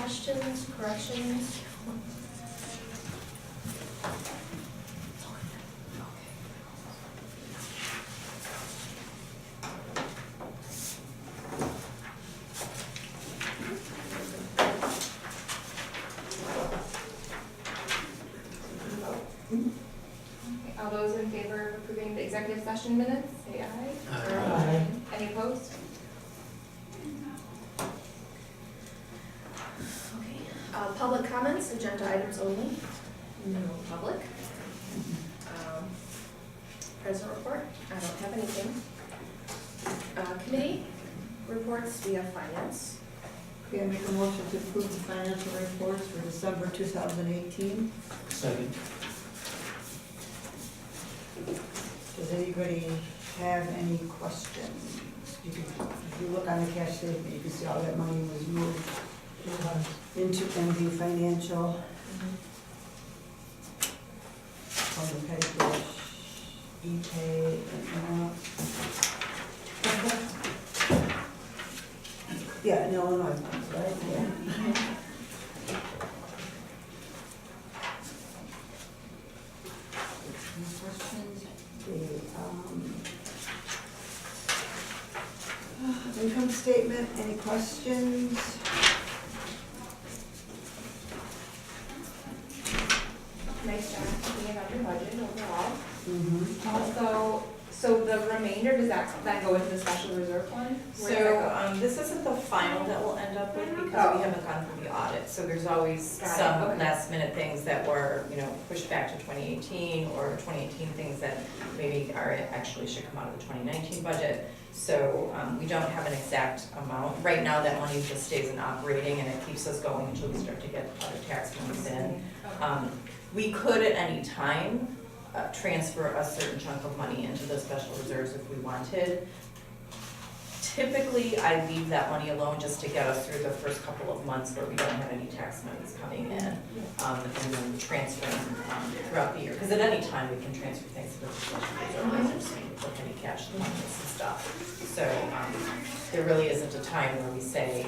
questions, corrections? Okay, all those in favor of approving the executive session minutes, say aye. Aye. Any opposed? Okay, public comments, agenda items only, no public. President report, I don't have anything. Committee reports, we have finance. Okay, I make a motion to approve the financial reports for December 2018. Second. Does anybody have any questions? If you look on the cash statement, you can see all that money was moved into MV Financial. From the paper, e-pay, and yeah, in Illinois, right? Yeah. Any questions? The income statement, any questions? Nice job keeping it under budget overall. Mm-hmm. Also, so the remainder, does that then go into the special reserve fund? Where does that go? This isn't the final that we'll end up with because we haven't gone through the audit. So there's always Got it, some okay. last minute things that were, pushed back to 2018 or 2018 things that maybe actually should come out of the 2019 budget. So we don't have an exact amount. Right now, that money just stays in operating and it keeps us going until we start to get other tax monies in. Okay. We could at any time transfer a certain chunk of money into the special reserves if we wanted. Typically, I leave that money alone just to get us through the first couple of months where we don't have any tax monies coming in, and then transferring throughout the year. Because at any time, we can transfer things to the special reserves, with any cash and stuff. So there really isn't a time where we say,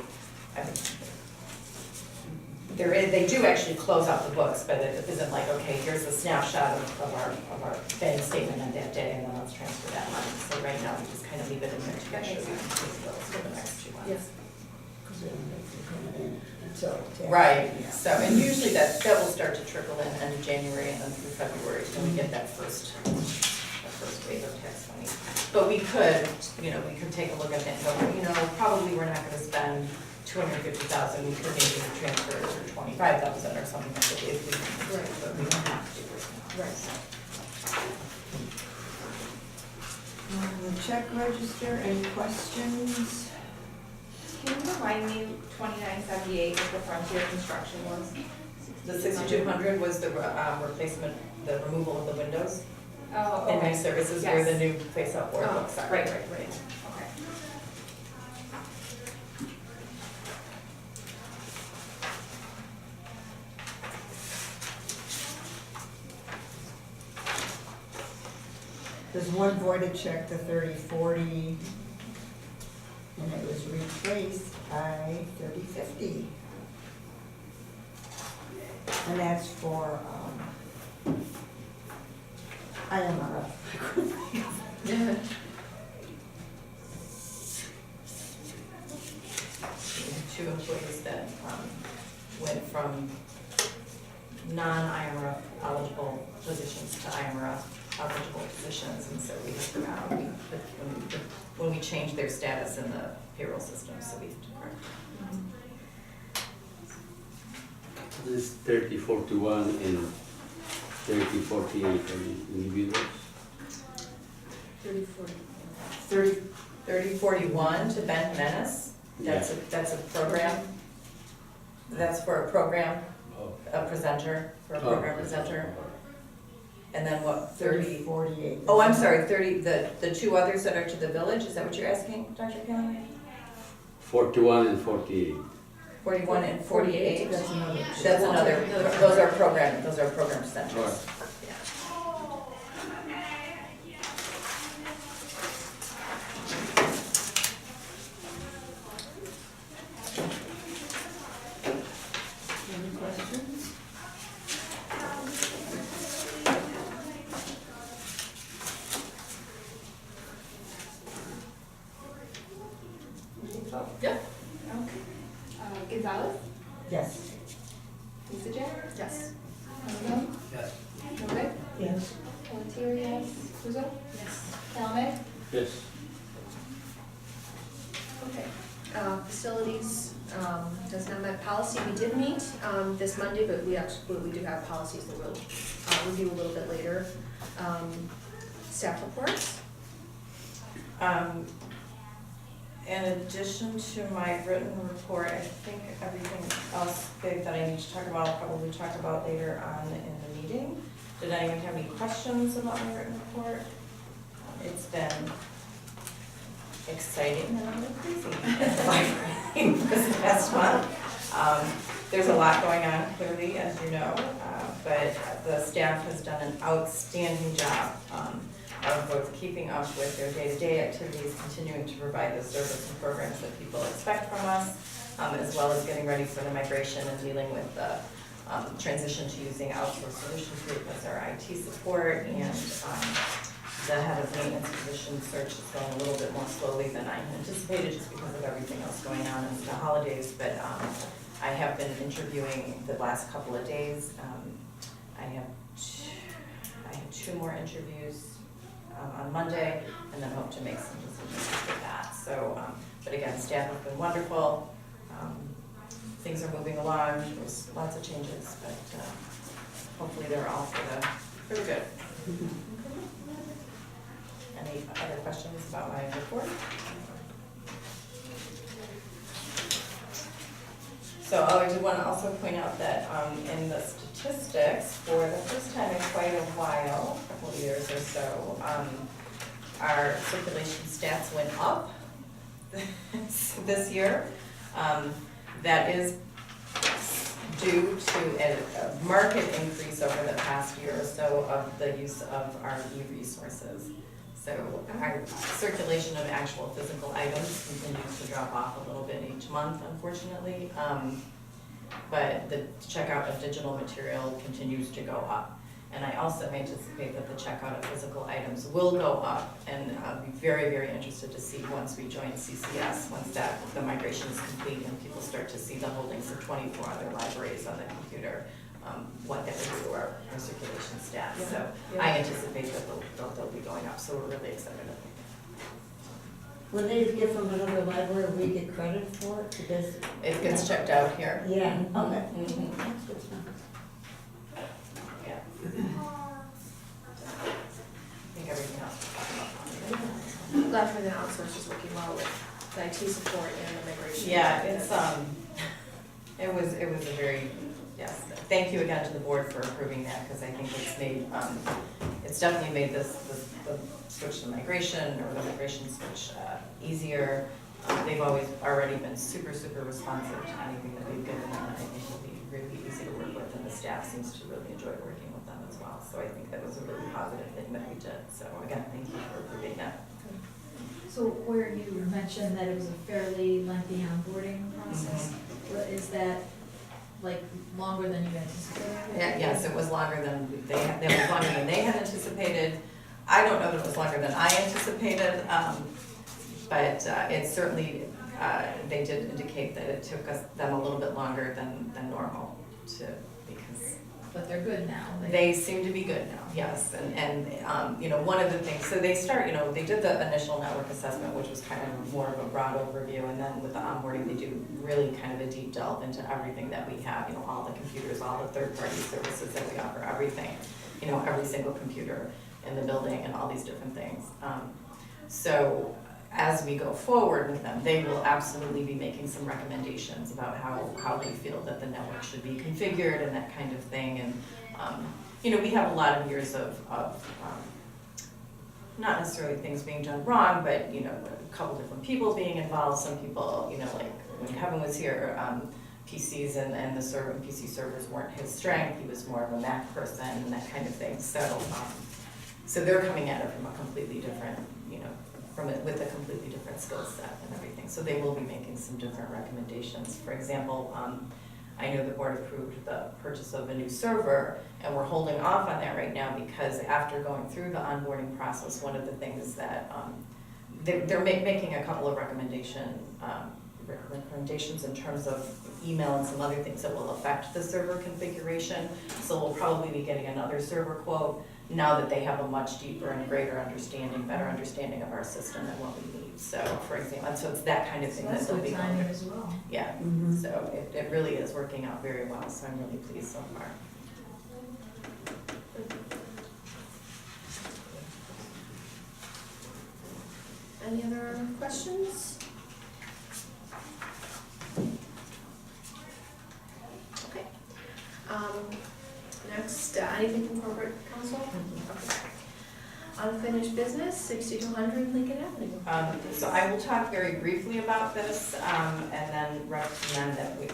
they do actually close out the books, but it isn't like, okay, here's a snapshot of our bank statement on that day, and then let's transfer that money. So right now, we just kind of leave it in there to make sure we can pay the bills for the next 2 months. Yes. Because they're coming in until tax. Right, so, and usually that will start to trickle in end of January and then through February, when we get that first wave of tax money. But we could, we could take a look at that and go, probably we're not gonna spend $250,000, we could maybe transfer it for $25,000 or something like that if we, but we don't have to right now. The check register, any questions? Can you remind me, 2978, what the Frontier Construction was? The 6200 was the replacement, the removal of the windows Oh, in okay. my services Yes. where the new face-up board Oh, looks at. right, okay. There's one voided check, the 3040, and it was replaced by 3050. And that's for, IMRF. We had 2 employees that went from non-IMRF eligible positions to IMRF eligible positions, and so we have to, when we change their status in the payroll system, so we have to correct. This is 3041 and 3048 are individuals. 3041 to Ben Menace, that's a program. That's for a program, Oh. a presenter, for a program presenter. And then what, 3048. Oh, I'm sorry, 30, the 2 others that are to the village, is that what you're asking, Dr. Kelly? 41 and 48. 41 and 48? That's another. That's another, those are program presenters. All right. Gonzalez, Yes. Lisa Jean, Yes. Candelo, Yes. Novick, Yes. Pelletier, yes, Kuzo, Yes. Talmadge, Yes. Okay. Facilities, does not met policy, we did meet, this Monday, but we do have policies that we'll, review a little bit later. Staff reports? In addition to my written report, I think everything else big that I need to talk about, I'll probably talk about later on in the meeting. Did anyone have any questions about my written report? It's been exciting and a little crazy at the library this past month. There's a lot going on, clearly, as you know, but the staff has done an outstanding job of both keeping up with their day-to-day activities, continuing to provide the service and programs that people expect from us, as well as getting ready for the migration and dealing with the transition to using outsourced solutions group as our IT support, and the head of maintenance position search is going a little bit more slowly than I anticipated, just because of everything else going on in the holidays, but I have been interviewing the last couple of days. I have two more interviews on Monday, and then hope to make some decisions after that. So, but again, staff have been wonderful. Things are moving along. There's lots of changes, but hopefully they're all for the good. Any other questions about my report? So I did want to also point out that in the statistics, for the first time in quite a while, a couple of years or so, our circulation stats went up this year. That is due to a market increase over the past year or so of the use of our e-resources. So our circulation of actual physical items continues to drop off a little bit each month, unfortunately. But the checkout of digital material continues to go up. And I also anticipate that the checkout of physical items will go up, and I'll be very, very interested to see once we join CCS, once the migration is complete and people start to see the holdings of 24 other libraries on the computer, what that will do to our circulation stats. Yeah. So Yeah. I anticipate that they'll be going up, so we're really excited. When they get from another library, we get credit for it because. It gets checked out here. Yeah, okay. Mhm. That's good to know. Yeah. I think everything else we'll talk about. I'm glad for the outsource is working well with the IT support and the migration. Yeah, it's, it was a very, yes, thank you again to the board for approving that, because I think it's made, it's definitely made the switch to migration, or the migration switch, easier. They've already been super, super responsive to anything that we've given them, and I think it'll be really easy to work with, and the staff seems to really enjoy working with them as well. So I think that was a really positive thing that we did. So again, thank you for approving that. So where you mentioned that it was a fairly lengthy onboarding process, is that like longer than you anticipated? Yeah, yes, it was longer than that was longer than they had anticipated. I don't know that it was longer than I anticipated, but it certainly, they did indicate that it took them a little bit longer than normal because But they're good now. they seem to be good now, yes, and you know, one of the things, so they did the initial network assessment, which was kind of more of a broad overview, and then with the onboarding, they do really kind of a deep delve into everything that we have, you know, all the computers, all the third-party services that we offer, everything, you know, every single computer in the building and all these different things. So as we go forward with them, they will absolutely be making some recommendations about how they feel that the network should be configured and that kind of thing. And, you know, we have a lot of years of not necessarily things being done wrong, but, you know, a couple different people being involved. Some people, you know, like when Kevin was here, PCs and the PC servers weren't his strength. He was more of a Mac person and that kind of thing. So they're coming at it from a completely different, you know, with a completely different skill set and everything. So they will be making some different recommendations. For example, I know the board approved the purchase of a new server, and we're holding off on that right now because after going through the onboarding process, one of the things that they're making a couple of recommendations recommendations in terms of email and some other things that will affect the server configuration. So we'll probably be getting another server quote now that they have a much deeper and greater understanding, better understanding of our system and what we need. So for example, so it's that kind of So thing that's that they'll good be timing going. as well. Yeah, Mhm. so it really is working out very well, so I'm really pleased so far. Any other questions? Okay. Next, anything from corporate counsel? Okay. Unfinished business, 6200 Lincoln Avenue. So I will talk very briefly about this, and then recommend that we,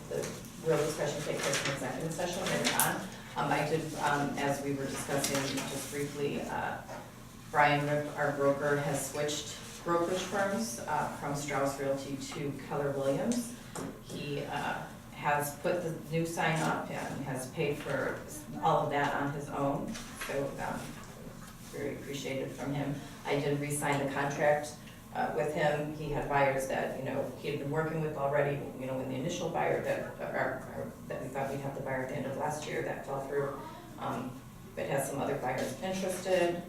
the real discussion take place in executive session later on. I did, as we were discussing just briefly, Brian Rip, our broker, has switched brokerage firms from Strauss Realty to Keller Williams. He has put the new sign up and has paid for all of that on his own, so very appreciated from him. I did re-sign the contract with him. He had buyers that, he had been working with already, when the initial buyer that we thought we'd have the buyer at the end of last year, that fell through. But has some other buyers interested.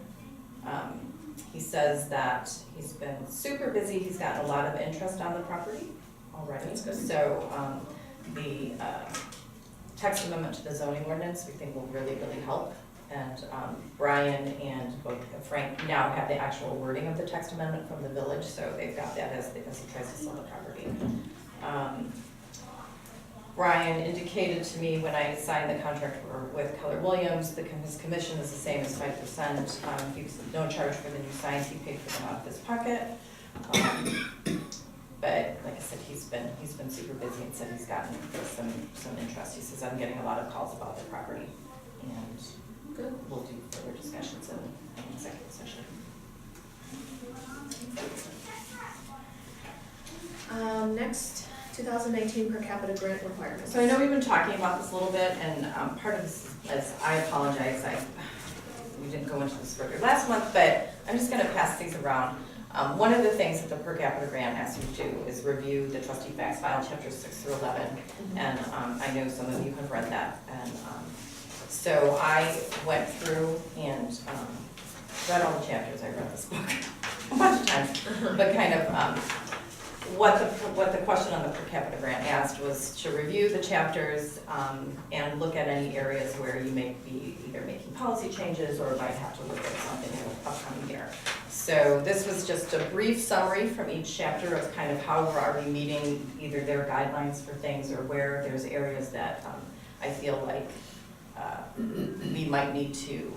He says that he's been super busy. He's gotten a lot of interest on the property already. That's good. So the text amendment to the zoning ordinance, we think will really, really help. And Brian and both Frank now have the actual wording of the text amendment from the village, so they've got that as he tries to sell the property. Brian indicated to me when I signed the contract with Keller Williams, his commission is the same as 5%. He was no charge for the new signs. He paid for them out of his pocket. But like I said, he's been super busy and said he's gotten some interest. He says, I'm getting a lot of calls about the property, and Good. we'll do further discussions in an executive session. Next, 2019 per capita grant requirements. So I know we've been talking about this a little bit, and part of this is, I apologize, we didn't go into this further last month, but I'm just gonna pass these around. One of the things that the per capita grant asks you to do is review the trustee facts file, chapters 6 through 11, and I know some of you have read that, and so I went through and read all the chapters. I read this book a bunch of times, but kind of what the question on the per capita grant asked was to review the chapters and look at any areas where you may be either making policy changes or might have to look at something in the upcoming year. So this was just a brief summary from each chapter of kind of how we're already meeting either their guidelines for things or where there's areas that I feel like we might need to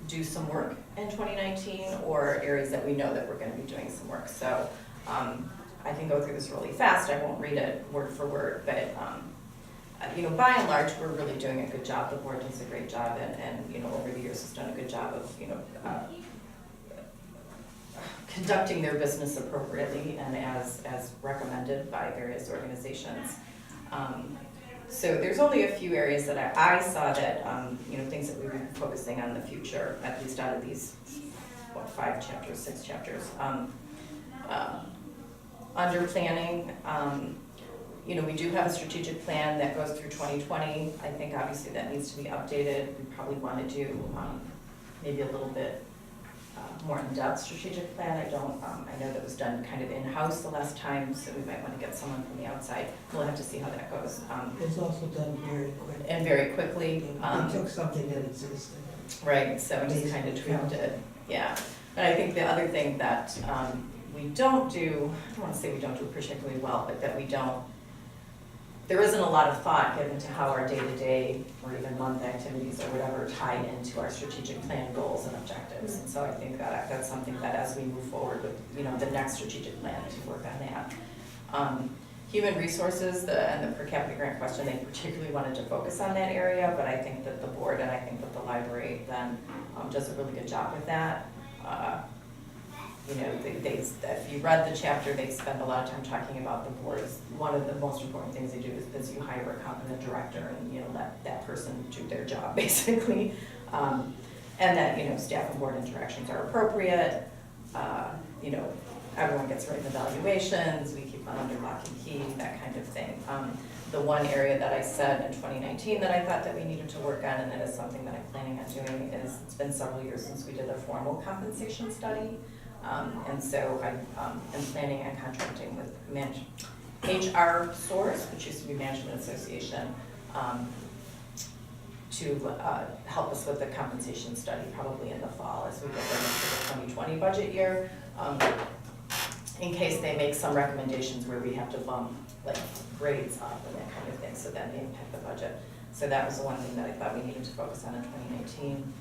do some work in 2019, or areas that we know that we're going to be doing some work. So I can go through this really fast. I won't read it word for word, but by and large, we're really doing a good job. The board does a great job, and over the years has done a good job of conducting their business appropriately and as recommended by various organizations. So there's only a few areas that I saw that, things that we would be focusing on in the future, at least out of these, 6 chapters. Under planning, we do have a strategic plan that goes through 2020. I think obviously that needs to be updated. We probably want to do maybe a little bit more in-depth strategic plan. I know that was done kind of in-house the last time, so we might want to get someone from the outside. We'll have to see how that goes. It's also done very quickly. And very quickly. They took something that existed. Right, so we just kind of tweaked it, yeah. But I think the other thing that we don't do, I don't want to say we don't do particularly well, but that there isn't a lot of thought given to how our day-to-day or even month activities or whatever tie into our strategic plan goals and objectives. And so I think that that's something that as we move forward with, the next strategic plan to work on that. Human resources, and the per capita grant question, they particularly wanted to focus on that area, but I think that the board and I think that the library then does a really good job with that. If you read the chapter, they spend a lot of time talking about the boards. One of the most important things they do is you hire a competent director and let that person do their job basically, and that staff and board interactions are appropriate. everyone gets written evaluations, we keep them under lock and key, that kind of thing. The one area that I said in 2019 that I thought that we needed to work on, and it is something that I'm planning on doing, is it's been several years since we did a formal compensation study. And so I am planning on contracting with HR Source, which used to be Management Association, to help us with the compensation study probably in the fall as we get ready for the 2020 budget year, in case they make some recommendations where we have to bump like grades up and that kind of thing, so that may impact the budget. So that was the one thing that I thought we needed to focus on in 2019.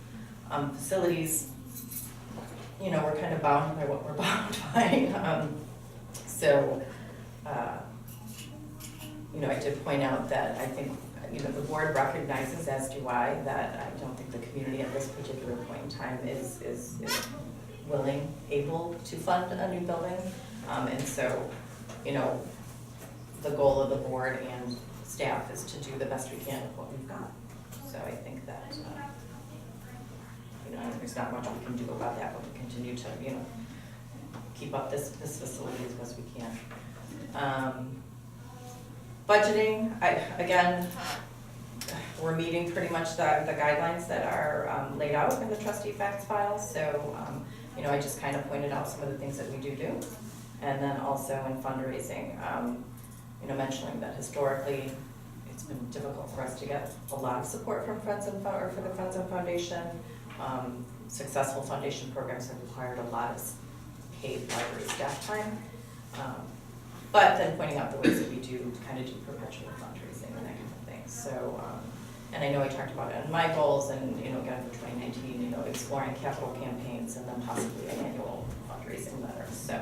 Facilities, you know, we're kind of bound by what we're bound by. You know, I did point out that I think, you know, the board recognizes, as do I, that I don't think the community at this particular point in time is willing, able to fund a new building. And so, you know, the goal of the board and staff is to do the best we can with what we've got. So I think that, you know, there's not much we can do about that, but we continue to, you know, keep up this facility as best we can. Budgeting, again, we're meeting pretty much the guidelines that are laid out in the trustee facts file. So, you know, I just kind of pointed out some of the things that we do. And then also in fundraising, you know, mentioning that historically it's been difficult for us to get a lot of support from for the Friends and Foundation. Successful foundation programs have required a lot of paid library staff time. But then pointing out the ways that we do kind of do perpetual fundraising and that kind of thing. So, and I know I talked about it in my goals, and, you know, again for 2019, you know, exploring capital campaigns and then possibly an annual fundraising letter. So,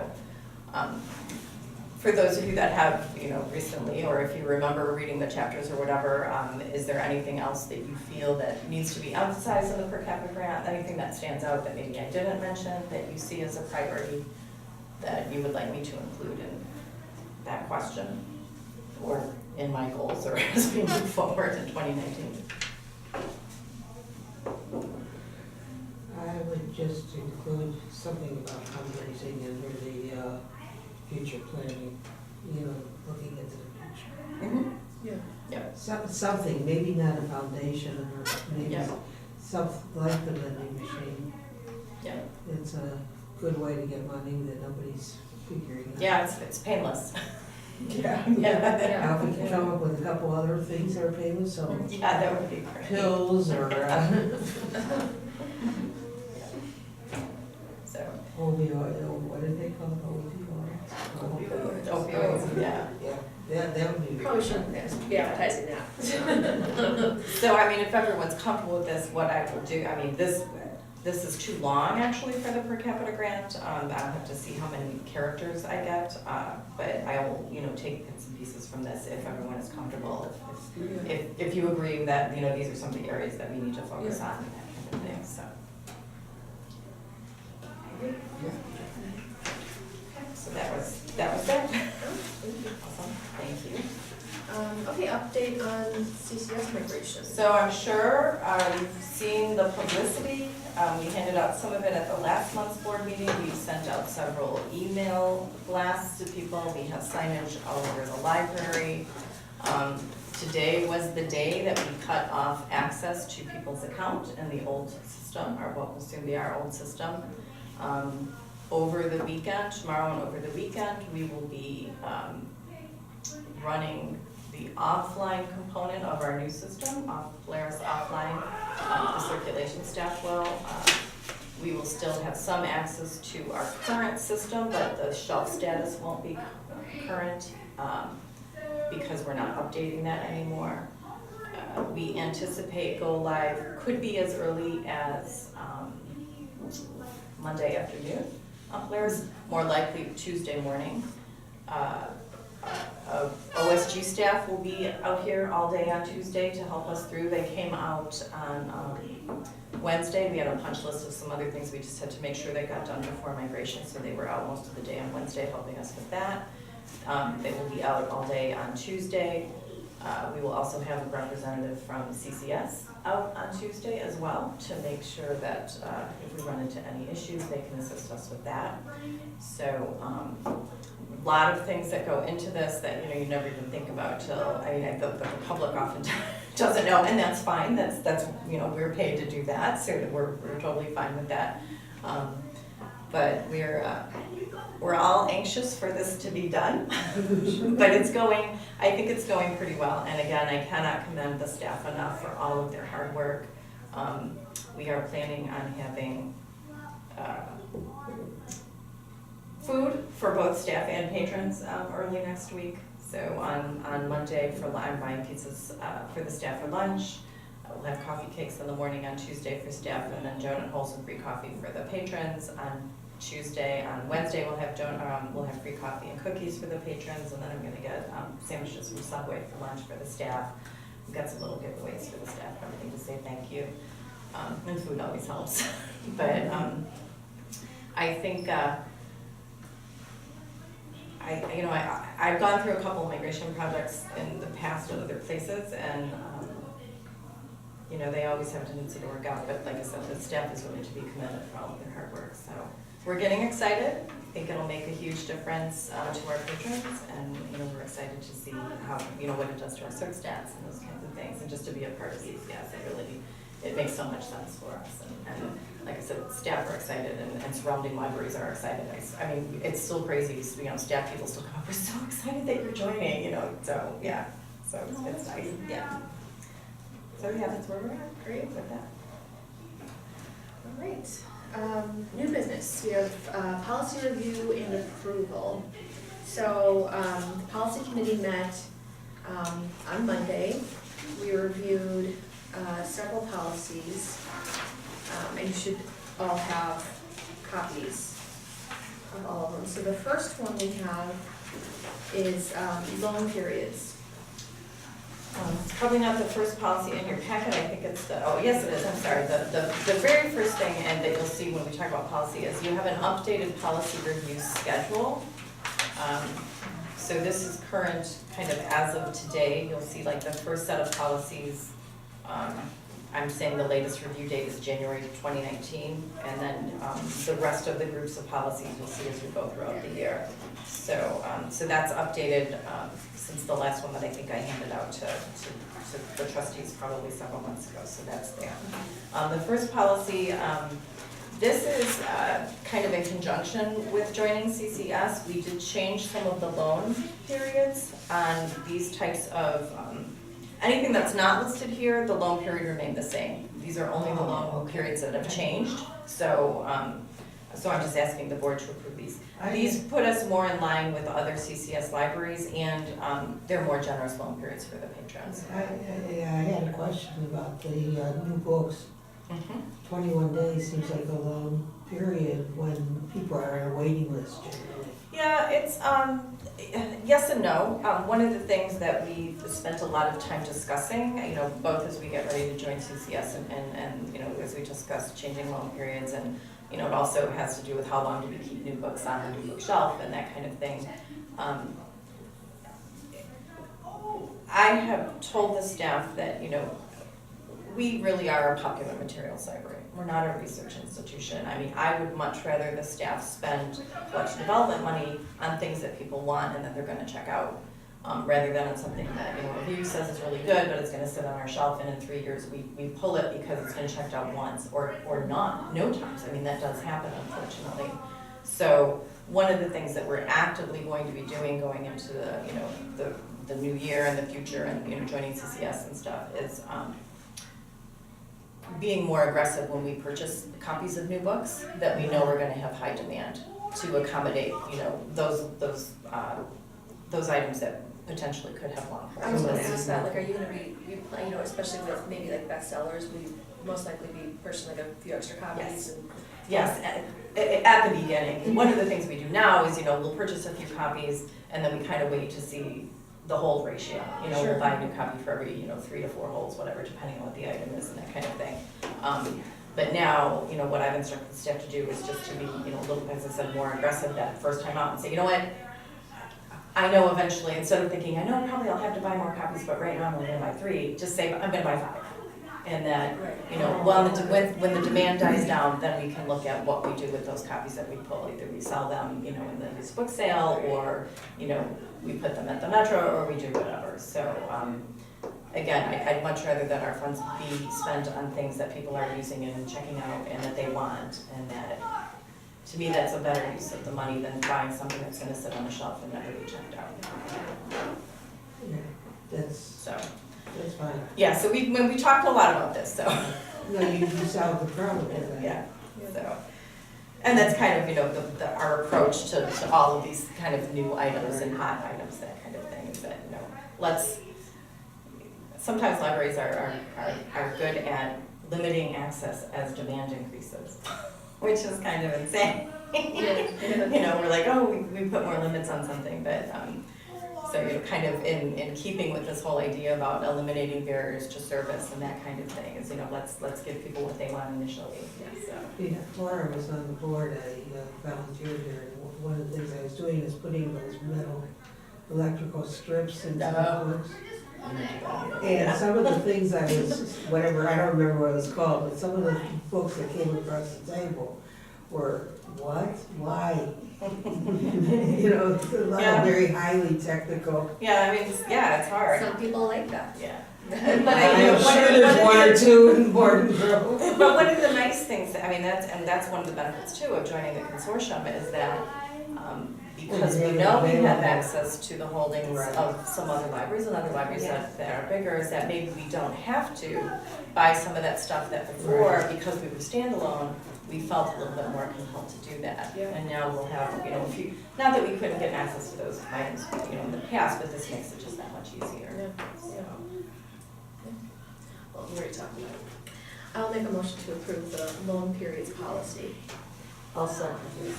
for those of you that have, you know, recently, or if you remember reading the chapters or whatever, is there anything else that you feel that needs to be emphasized in the per capita grant? Anything that stands out that maybe I didn't mention that you see as a priority that you would like me to include in that question, or in my goals, or as we move forward in 2019? I would just include something about fundraising under the future planning, you know, looking into the future. Yeah. Something, maybe not a foundation, or maybe Yeah. something like the vending machine. Yeah. It's a good way to get money that nobody's figuring out. Yeah, it's painless. Yeah. Yeah. Now, if we can come up with a couple other things that are painless, so Yeah, that would be great. pills or So, opioid, what did they call it, opioids? opioids, yeah. Yeah, that would be. Probably shouldn't be advertising that. So, I mean, if everyone's comfortable with this, what I will do, I mean, this is too long actually for the per capita grant. I'll have to see how many characters I get, but I will, you know, take bits and pieces from this if everyone is comfortable. If you agree that, you know, these are some of the areas that we need to focus on and that kind of thing, so. So that was it. Awesome, thank you. Okay, update on CCS migration. So I'm sure you've seen the publicity. We handed out some of it at the last month's board meeting. We sent out several email blasts to people. We have signage all over the library. Today was the day that we cut off access to people's account in the old system, or what will soon be our old system. Over the weekend, tomorrow and over the weekend, we will be running the offline component of our new system, Polaris offline. The circulation staff will. We will still have some access to our current system, but the shelf status won't be current because we're not updating that anymore. We anticipate go live could be as early as Monday afternoon on Polaris, more likely Tuesday morning. OSG staff will be out here all day on Tuesday to help us through. They came out on Wednesday. We had a punch list of some other things we just had to make sure they got done before migration, so they were out most of the day on Wednesday helping us with that. They will be out all day on Tuesday. We will also have a representative from CCS out on Tuesday as well to make sure that if we run into any issues, they can assist us with that. So a lot of things that go into this that, you know, you never even think about till, I mean, the public often doesn't know, and that's fine. That's you know, we're paid to do that, so we're totally fine with that. But we're all anxious for this to be done, but I think it's going pretty well. And again, I cannot commend the staff enough for all of their hard work. We are planning on having food for both staff and patrons early next week. So on Monday, I'm buying pizzas for the staff for lunch. We'll have coffee cakes in the morning on Tuesday for staff, and then donut holes and free coffee for the patrons. On Wednesday, we'll have free coffee and cookies for the patrons, and then I'm gonna get sandwiches from Subway for lunch for the staff. We've got some little giveaways for the staff, everything to say thank you. And food always helps. But I think I've gone through a couple of migration projects in the past at other places, and you know, they always have a tendency to work out, but like I said, the staff is willing to be commended for all of their hard work. So we're getting excited. I think it'll make a huge difference to our patrons, and you know, we're excited to see how, you know, what it does to our cert stats and those kinds of things, and just to be a part of CCS. It makes so much sense for us, and like I said, staff are excited, and surrounding libraries are excited. I mean, it's still crazy, you know, staff people still come up, we're so excited that you're joining, you know, so yeah, so it's nice, yeah. So yeah, that's where we're at. Great with that. All right. New business. We have policy review and approval. So the policy committee met on Monday. We reviewed several policies, and you should all have copies of all of them. So the first one we have is loan periods. It's probably not the first policy in your packet. I think it's oh yes it is, I'm sorry. The very first thing, and that you'll see when we talk about policy, is you have an updated policy review schedule. So this is current, kind of as of today. You'll see like the first set of policies, I'm saying the latest review date is January 2019, and then the rest of the groups of policies you'll see as we go throughout the year. So that's updated since the last one that I think I handed out to the trustees probably several months ago, so that's there. The first policy, this is kind of in conjunction with joining CCS. We did change some of the loan periods on these types of, anything that's not listed here, the loan period remained the same. These are only the loan periods that have changed, so I'm just asking the board to approve these. These put us more in line with other CCS libraries, and they're more generous loan periods for the patrons. I had a question about the new books. 21 days seems like a long period when people are on a waiting list generally. Yeah, it's, yes and no. One of the things that we've spent a lot of time discussing, you know, both as we get ready to join CCS and you know, as we discuss changing loan periods, and you know, it also has to do with how long do we keep new books on the new bookshelf and that kind of thing. I have told the staff that, you know, we really are a popular materials library. We're not a research institution. I mean, I would much rather the staff spend collection development money on things that people want and that they're gonna check out, rather than on something that, you know, review says is really good, but it's gonna sit on our shelf, and in 3 years we pull it because it's been checked out once or not, no times. I mean, that does happen, unfortunately. So one of the things that we're actively going to be doing going into the, you know, the new year and the future, and you know, joining CCS and stuff, is being more aggressive when we purchase copies of new books that we know we're going to have high demand to accommodate, you know, those items that potentially could have long. I was gonna ask that, like, are you gonna be, you know, especially with maybe like bestsellers, will you most likely be purchasing like a few extra copies? Yes. And Yes, at the beginning. One of the things we do now is, you know, we'll purchase a few copies, and then we kind of wait to see the hold ratio. You know, we'll buy a new copy for every, you know, 3 to 4 holds, whatever, depending on what the item is and that kind of thing. But now, you know, what I've instructed the staff to do is just to be, you know, a little, as I said, more aggressive that first time out and say, you know what, I know eventually, instead of thinking, I know probably I'll have to buy more copies, but right now I'm only gonna buy 3, just say, I'm gonna buy 5. And that, you know, when the demand dies down, then we can look at what we do with those copies that we pull. Either we sell them, you know, in the used book sale, or, you know, we put them at the Metro, or we do whatever. So, again, I'd much rather that our funds be spent on things that people are using and checking out and that they want. And that, to me, that's a better use of the money than buying something that's gonna sit on the shelf and never be checked out. Yeah, that's So, fine. yeah, so we talked a lot about this, so. No, you solved the problem with that. Yeah, so, and that's kind of, you know, our approach to all of these kind of new items and hot items, that kind of thing, is that, you know, sometimes libraries are good at limiting access as demand increases, which is kind of insane. You know, we're like, oh, we put more limits on something, but, so, you know, kind of in keeping with this whole idea about eliminating barriers to service and that kind of thing, is, you know, let's give people what they want initially, so. Before I was on the board, I volunteered here, and one of the things I was doing is putting those metal electrical strips into the books. And some of the things I was, whatever, I don't remember what it was called, but some of the books that came across the table were, what, why? You know, a lot of very highly technical. Yeah, I mean, it's hard. Some people like that. Yeah. I'm sure there's one or two in Borden Grove. But one of the nice things, I mean, that's one of the benefits too of joining the consortium, is that, because we know we have access to the holdings of some other libraries and other libraries that are bigger, is that maybe we don't have to buy some of that stuff that before, because we were standalone, we felt a little bit more compelled to do that. Yeah. And now we'll have, you know, not that we couldn't get access to those items, you know, in the past, but this makes it just that much easier. Yeah. Well, we already talked about it. I'll make a motion to approve the loan periods policy. I'll second it.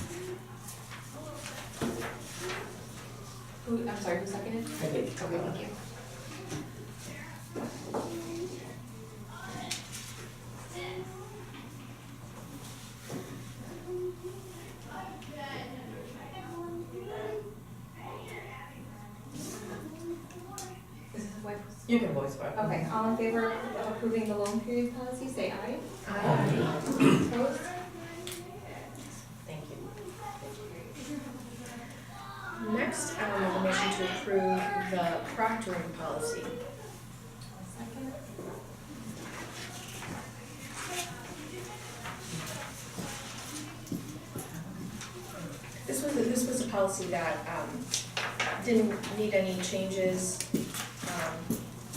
I'm sorry, who seconded? I did. Okay, thank you. Is this a voice? You can voice vote. Okay, all in favor of approving the loan period policy, say aye. Aye. Opposed? Thank you. Next, I'll make a motion to approve the proctoring policy. Second. This was a policy that didn't need any changes.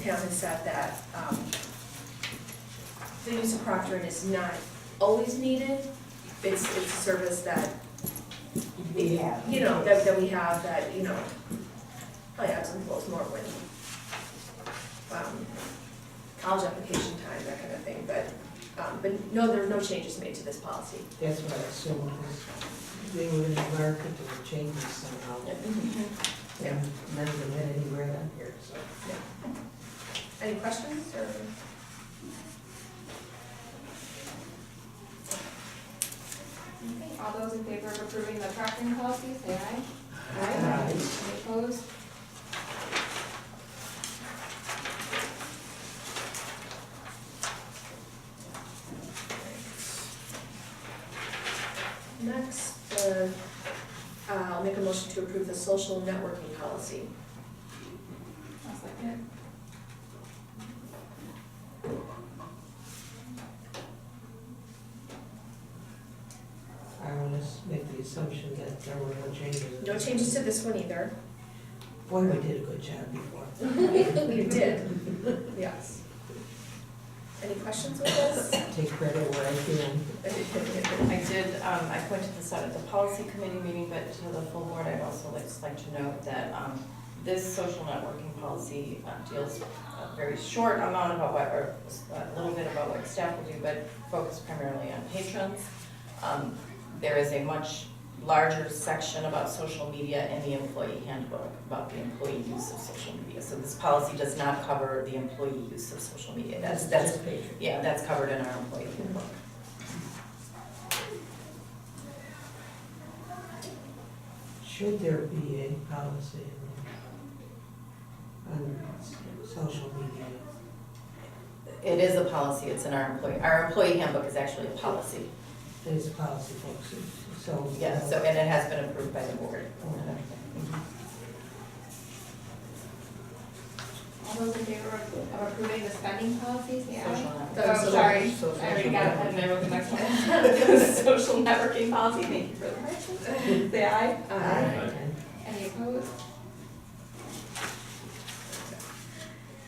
Pam has said that the use of proctoring is not always needed. It's a service that, We have. you know, that we have that, you know, probably ebbs and flows more when college application time, that kind of thing, but no, there were no changes made to this policy. That's what I assumed, was they were in the market to change it somehow. Yeah. And none of them had any right on here, so. Any questions or? Okay, all those in favor of approving the proctoring policy, say aye. Aye. Any opposed? Next, I'll make a motion to approve the social networking policy. I'll second. I want to make the assumption that there were no changes. No changes to this one either. Boy, we did a good job before. You did, yes. Any questions with this? Take credit where I can. I did, I pointed this out at the policy committee meeting, but to the full board, I'd also like to note that this social networking policy deals a very short amount about what, or a little bit about what staff will do, but focus primarily on patrons. There is a much larger section about social media in the employee handbook, about the employee use of social media. So this policy does not cover the employee use of social media. That's yeah, that's covered in our employee handbook. should there be a policy on social media? It is a policy, it's in our employee handbook is actually a policy. It's a policy, folks, so. Yeah, so, and it has been approved by the board. All those in favor of approving the spending policies, say aye. Social network. Oh, sorry, Social I already got it, and I wrote the next one. Social networking policy, thank you for the correction. Say aye. Aye. Any opposed?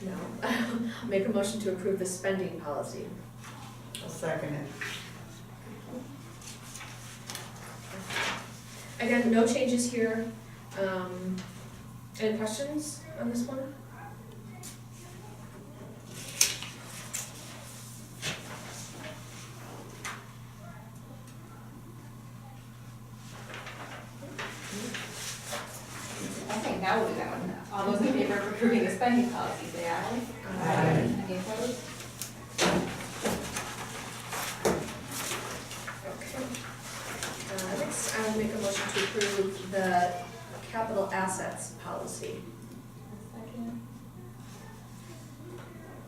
No. Make a motion to approve the spending policy. I'll second it. Again, no changes here. Any questions on this one? Okay, now we'll do that one. All those in favor of approving the spending policy, say aye. Aye. Any opposed? Okay. Next, I will make a motion to approve the capital assets policy. Second.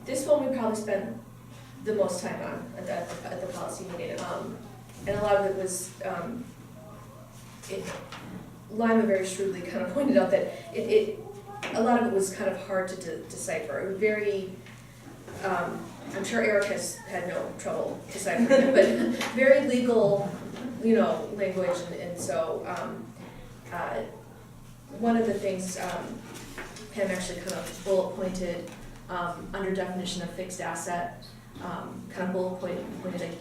This one we probably spent the most time on at the policy meeting. And a lot of it was, Lima very shrewdly kind of pointed out that a lot of it was kind of hard to decipher. Very, I'm sure Eric has had no trouble deciphering it, but very legal, language, and so, one of the things, Pam actually kind of bullet pointed, under definition of fixed asset, kind of bullet pointed like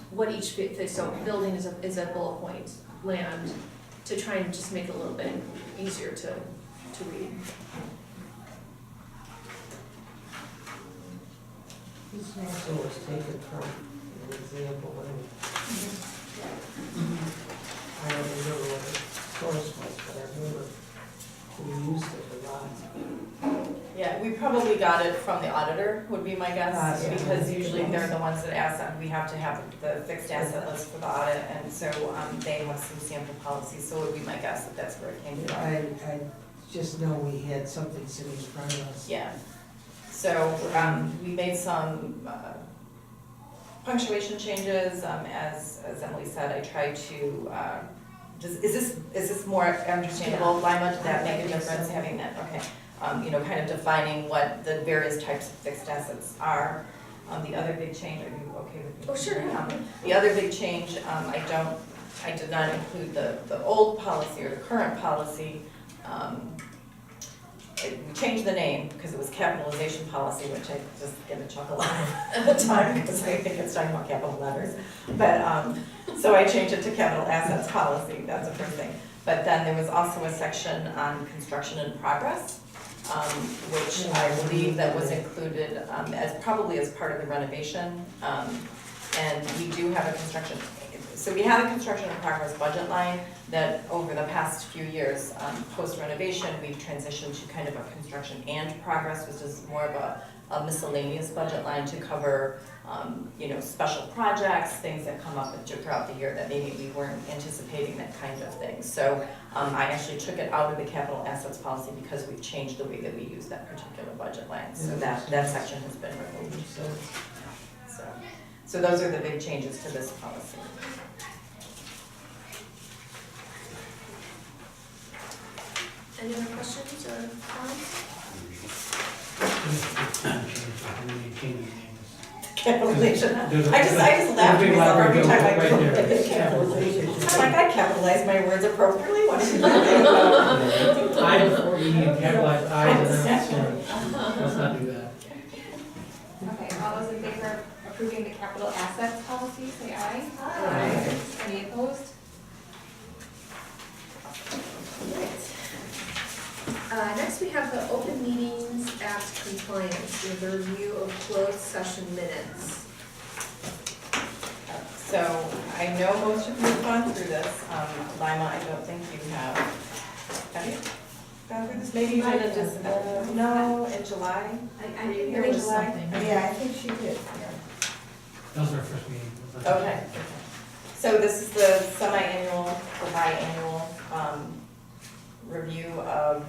what each so building is a bullet point, land, to try and just make it a little bit easier to read. This also was taken from an example, I don't remember what the source was, but I remember we used it a lot. Yeah, we probably got it from the auditor, would be my guess, Yeah. because usually they're the ones that ask that, we have to have the fixed asset list for the audit, and so, they have some sample policies, so it would be my guess that that's where it came from. I just know we had something sitting in front of us. Yeah, so, we made some, punctuation changes, as Emily said, I tried to, is this more understandable, Lima, did that make a difference, having that, okay? Kind of defining what the various types of fixed assets are. The other big change, are you okay with me? Oh, sure, yeah. The other big change, I did not include the old policy or the current policy. We changed the name because it was capitalization policy, which I just get a chuckle at the time because I think it's talking about capital letters. But, so I changed it to capital assets policy, that's the first thing. But then there was also a section on construction in progress, which I believe that was included probably as part of the renovation. And we do have a construction, so we have a construction in progress budget line that over the past few years, post renovation, we've transitioned to kind of a construction and progress, which is more of a miscellaneous budget line to cover, special projects, things that come up throughout the year that maybe we weren't anticipating, that kind of thing. So I actually took it out of the capital assets policy because we've changed the way that we use that particular budget line. So that section has been removed. So those are the big changes to this policy. Any other questions or comments? Capitalization. I just laughed myself every time I put capitalization. I'm like, I capitalize my words appropriately, what is it? I before we capitalize I's and F's, so let's not do that. Okay, all those in favor of approving the capital assets policy, say aye. Aye. Any opposed? Next, we have the Open Meetings Act compliance, with a review of closed session minutes. So I know most of you have gone through this. Lima, I don't think you have. Have you gone through this? Maybe you did it just, no, in July? I Were you think here there in was July? something. Yeah, I think she did, yeah. That was our first meeting. Okay. So this is the semi-annual, the biannual review of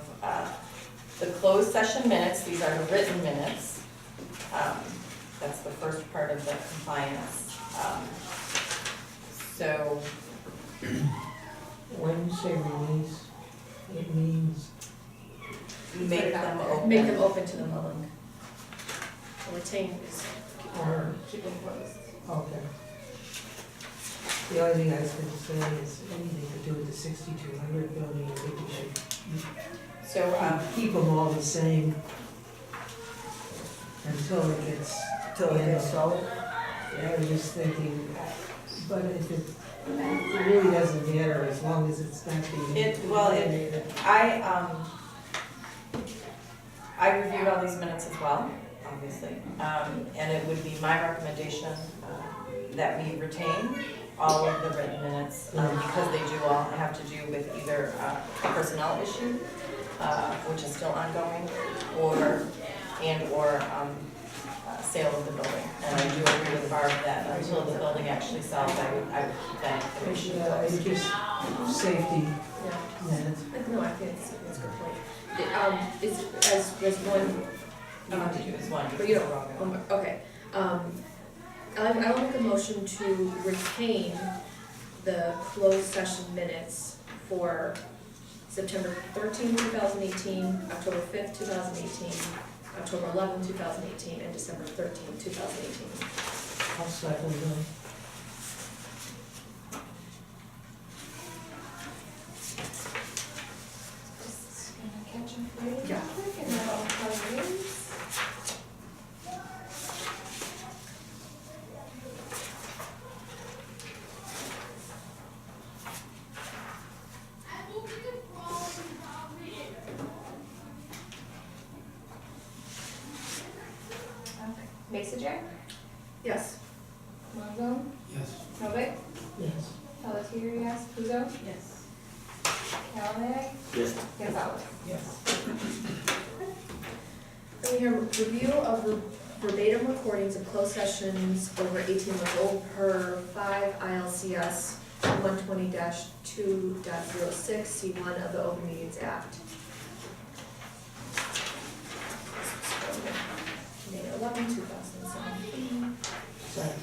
the closed session minutes. These are the written minutes. That's the first part of the compliance. So, When you say release, it means, make them open. Make them open to the public. Retain is. or, Keep them closed. okay. The only thing I was gonna say is anything to do with the 6200 building, I think we should So, keep them all the same until it gets, Till it gets sold. I was just thinking, but if it really doesn't matter as long as it's not being Well, eliminated. I reviewed all these minutes as well, obviously, and it would be my recommendation that we retain all of the written minutes, because they do all have to do with either a personnel issue, which is still ongoing, or sale of the building. And I do agree with Barb that until the building actually sells, I would keep that information Yeah, closed. it's just safety Yeah. minutes. No, I think it's a good point. It's, as one, You have to do this one. but you don't, okay. I will make a motion to retain the closed session minutes for September 13, 2018, October 5th, 2018, October 11, 2018, and December 13, 2018. I'll second them. Just gonna catch them for you real Yeah. quick, and then I'll tell you. Okay. Mesa Jack, Yes. Monzo, Yes. Novak, Yes. Pelletier, yes, Puzo, Yes. Callahan, Yes. Gonzalez. Yes. Then we have review of verbatim recordings of closed sessions over 18 months old per 5 ILCS 120-2.06 C1 of the Open Meetings Act. May 11, 2017. Second.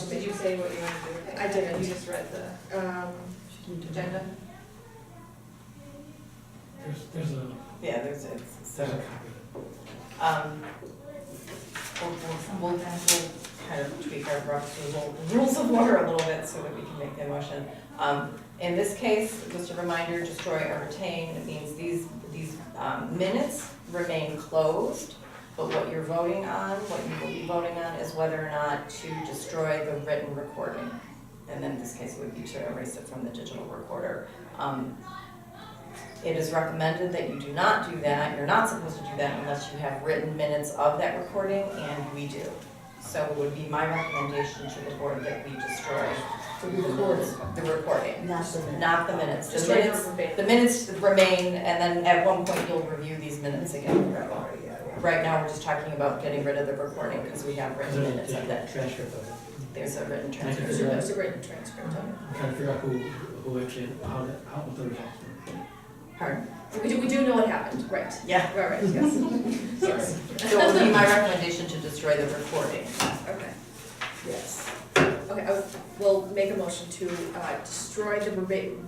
Did you say what you wanted to do? I didn't. You just read the agenda? There's a Yeah, there's a, so, copy. we'll kind of tweak our rules of order a little bit so that we can make the motion. In this case, just a reminder, destroy or retain, it means these minutes remain closed, but what you're voting on, what you will be voting on is whether or not to destroy the written recording. And then in this case, it would be to erase it from the digital recorder. It is recommended that you do not do that. You're not supposed to do that unless you have written minutes of that recording, and we do. So it would be my recommendation to the board that we destroy the recording, Not the minutes. not the minutes. Destroy The minutes remain, and then at one point you'll review these minutes again. Right now, we're just talking about getting rid of the recording because we have written minutes of that. Transcript of it. There's a written Thank you. transcript. There's a written transcript of it. I'm trying to figure out who actually, how what the results were. Pardon? We do know what happened, right? Yeah. Right, yes. Yes. So it would be my recommendation to destroy the recording. Okay. Yes. Okay, we'll make a motion to destroy the verbatim,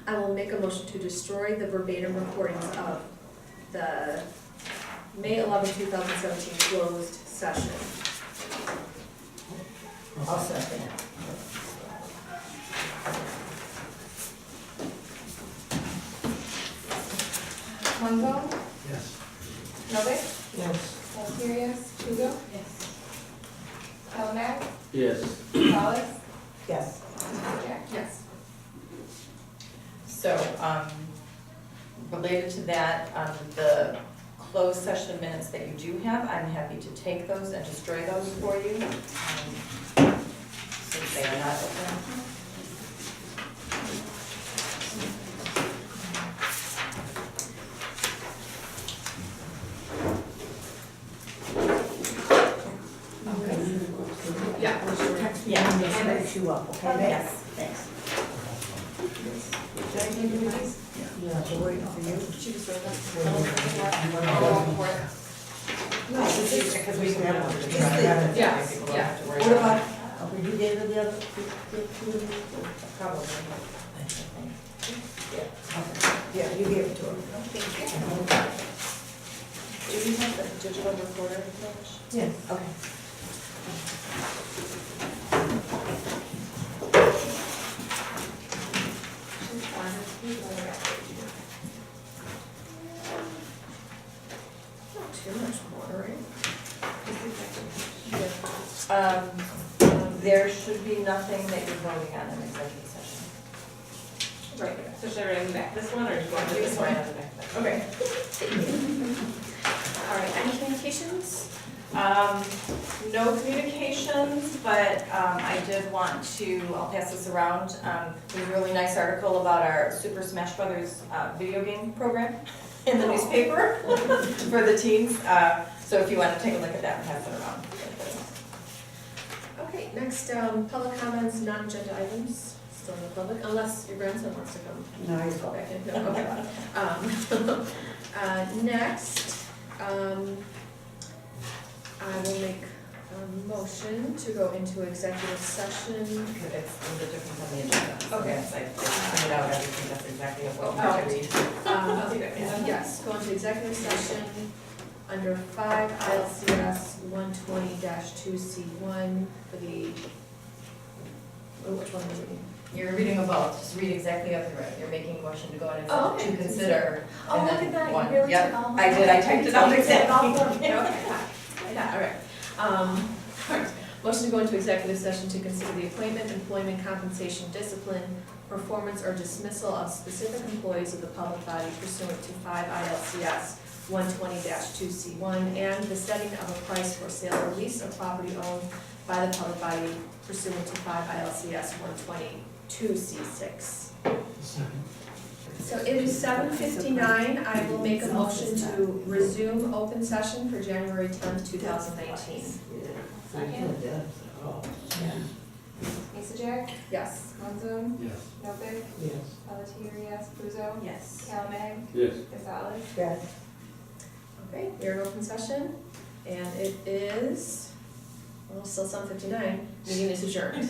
I will make a motion to destroy the verbatim recordings of the May 11, 2017 closed session. I'll second it. Monzo, Yes. Novak, Yes. Pelletier, yes, Puzo, Yes. Callahan, Yes. Gonzalez, Yes. Mesa Jack. Yes. So, related to that, the closed session minutes that you do have, I'm happy to take those and destroy those for you. Since they are not open. Yeah. Text me Yeah. when you finish you up, okay? Yes. Thanks. Should I give you these? Yeah, so waiting for you. She just wrote that. No, this is, Because we can have one. Just the- Yes, yeah. what about, oh, you gave her the other, Probably. yeah, you gave it to her. Do we have the digital recorder, Mitch? Yeah. Okay. Not too much more, right? There should be nothing that you're voting on in executive session. Right, so should I bring back this one or do you want to do this one? Okay. All right, any communications? No communications, but I did want to, I'll pass this around. There's a really nice article about our Super Smash Brothers video game program in the newspaper for the teens. So if you want to take a look at that and pass it around. Okay, next, public comments, non-agenda items, still in the public, unless your grandson wants to come No, he's gone. back in. No, okay. Next, I will make a motion to go into executive session. It's a little different from the agenda. Okay. Yes, I printed out everything, that's exactly what we're Oh. going to read. I'll take that. Yes, go into executive session under 5 ILCS 120-2C1 for the, which one are we reading? You're reading a vote, just read exactly up the right. You're making a motion to go in Oh, and okay. to consider. Oh, and look then at that, you one. really Yep, took all my. I did, I typed it out exactly. Okay, yeah, all right. Motion to go into executive session to consider the appointment, employment, compensation, discipline, performance, or dismissal of specific employees of the public body pursuant to 5 ILCS 120-2C1, and the setting of a price for sale or lease of property owned by the public body pursuant to 5 ILCS 122C6. So it is 7:59. I will make a motion to resume open session for January 10th, 2019. Mason, Yes. Monzo, Yes. Novick, Yes. Pelletier, yes, Puzo, Yes. Calamag, Yes. Gonzalez. Yes. Okay, we're in open session, and it is, well, still 7:59. Meeting is adjourned.